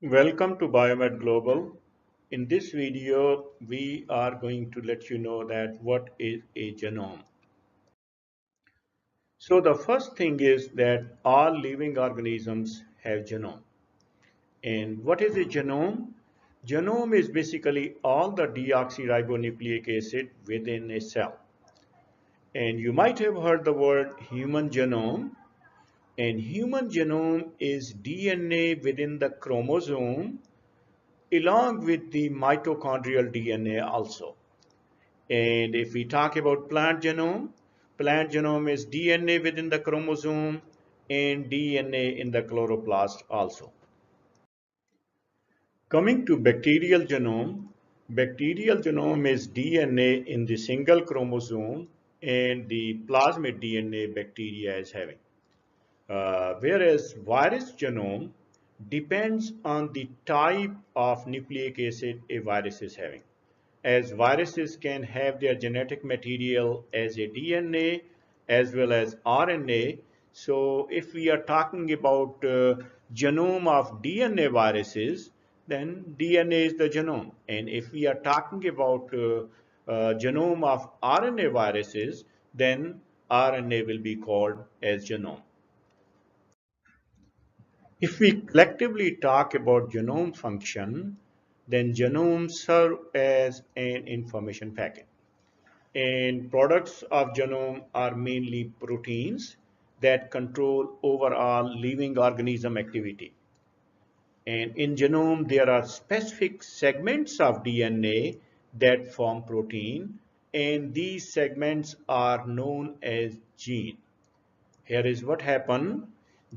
Welcome to Biomed Global. In this video, we are going to let you know that what is a genome. So the first thing is that all living organisms have genome. And what is a genome? Genome is basically all the deoxyribonucleic acid within a cell. And you might have heard the word human genome. And human genome is DNA within the chromosome along with the mitochondrial DNA also. And if we talk about plant genome is DNA within the chromosome and DNA in the chloroplast also. Coming to bacterial genome is DNA in the single chromosome and the plasmid DNA bacteria is having. Whereas virus genome depends on the type of nucleic acid a virus is having. As viruses can have their genetic material as a DNA as well as RNA. So if we are talking about genome of DNA viruses, then DNA is the genome. And if we are talking about genome of RNA viruses, then RNA will be called as genome. If we collectively talk about genome function, then genomes serve as an information packet. And products of genome are mainly proteins that control overall living organism activity. And in genome, there are specific segments of DNA that form protein, and these segments are known as gene. Here is what happened.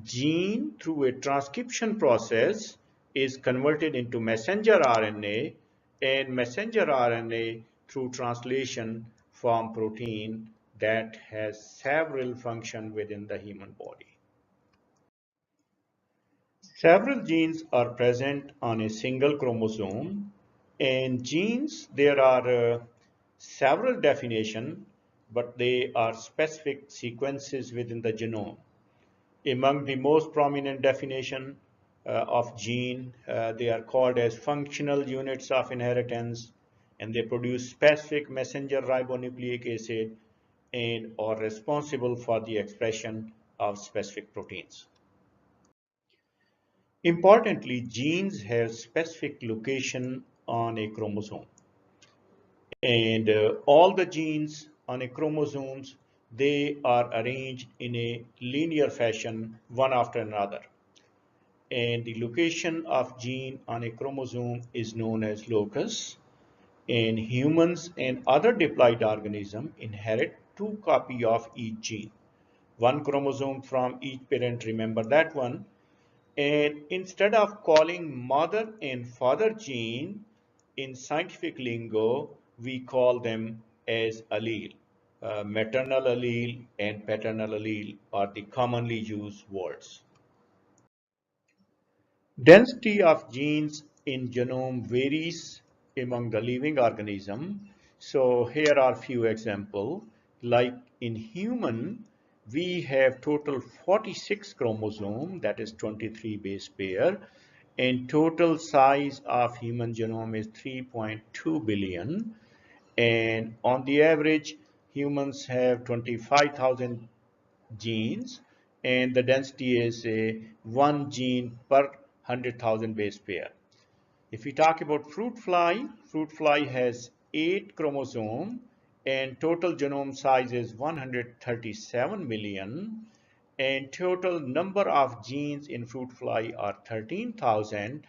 Gene, through a transcription process, is converted into messenger RNA, and messenger RNA, through translation, form protein that has several functions within the human body. Several genes are present on a single chromosome, and genes, there are several definitions, but they are specific sequences within the genome. Among the most prominent definition of gene, they are called as functional units of inheritance, and they produce specific messenger ribonucleic acid and are responsible for the expression of specific proteins. Importantly, genes have specific location on a chromosome, and all the genes on a chromosomes, they are arranged in a linear fashion, one after another. And the location of gene on a chromosome is known as locus. And humans and other diploid organisms inherit two copies of each gene, one chromosome from each parent, remember that one. And instead of calling mother and father gene in scientific lingo, we call them as allele. Maternal allele and paternal allele are the commonly used words. Density of genes in genome varies among the living organism. So here are few examples. Like in human, we have total 46 chromosome, that is 23 base pair, and total size of human genome is 3.2 billion. And on the average, humans have 25,000 genes, and the density is one gene per 100,000 base pair. If we talk about fruit fly has 8 chromosomes and total genome size is 137 million, and total number of genes in fruit fly are 13,000,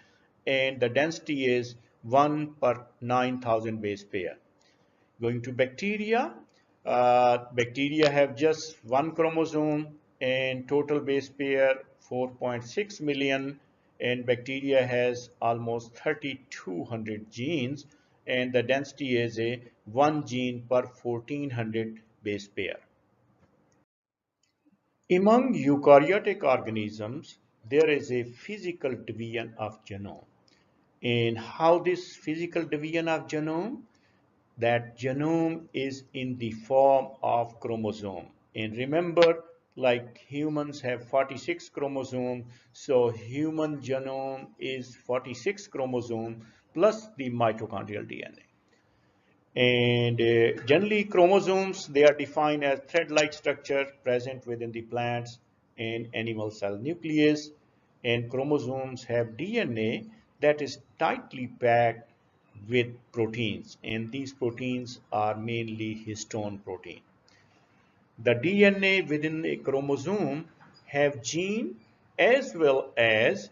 and the density is 1 per 9,000 base pair. Going to bacteria, bacteria have just one chromosome and total base pair 4.6 million, and bacteria has almost 3,200 genes, and the density is a one gene per 1,400 base pair. Among eukaryotic organisms, there is a physical division of genome. And how this physical division of genome? That genome is in the form of chromosome. And remember, like humans have 46 chromosomes, so human genome is 46 chromosome plus the mitochondrial DNA. And generally chromosomes, they are defined as thread-like structure present within the plants and animal cell nucleus. And chromosomes have DNA that is tightly packed with proteins, and these proteins are mainly histone protein. The DNA within a chromosome have gene as well as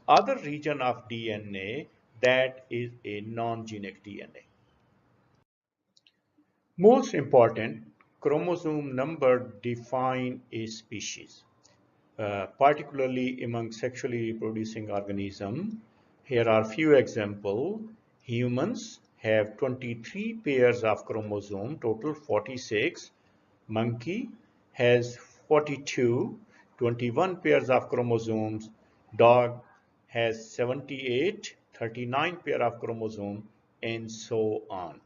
other region of DNA that is a non-genic DNA. Most important, chromosome number define a species, particularly among sexually reproducing organisms. Here are few examples. Humans have 23 pairs of chromosome, total 46. Monkey has 42, 21 pairs of chromosomes. Dog has 78, 39 pair of chromosomes, and so on.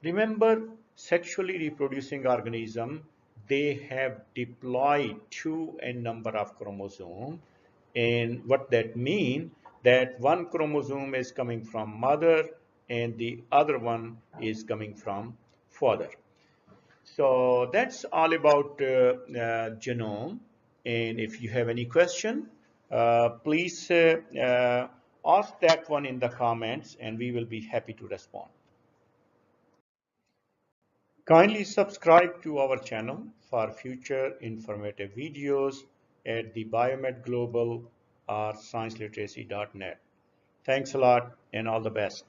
Remember, sexually reproducing organism, they have diploid two n number of chromosome, and what that mean, that one chromosome is coming from mother and the other one is coming from father. So that's all about genome. And if you have any question, please ask that one in the comments, and we will be happy to respond. Kindly subscribe to our channel for future informative videos at the Biomed Global or scienceliteracy.net. Thanks a lot and all the best.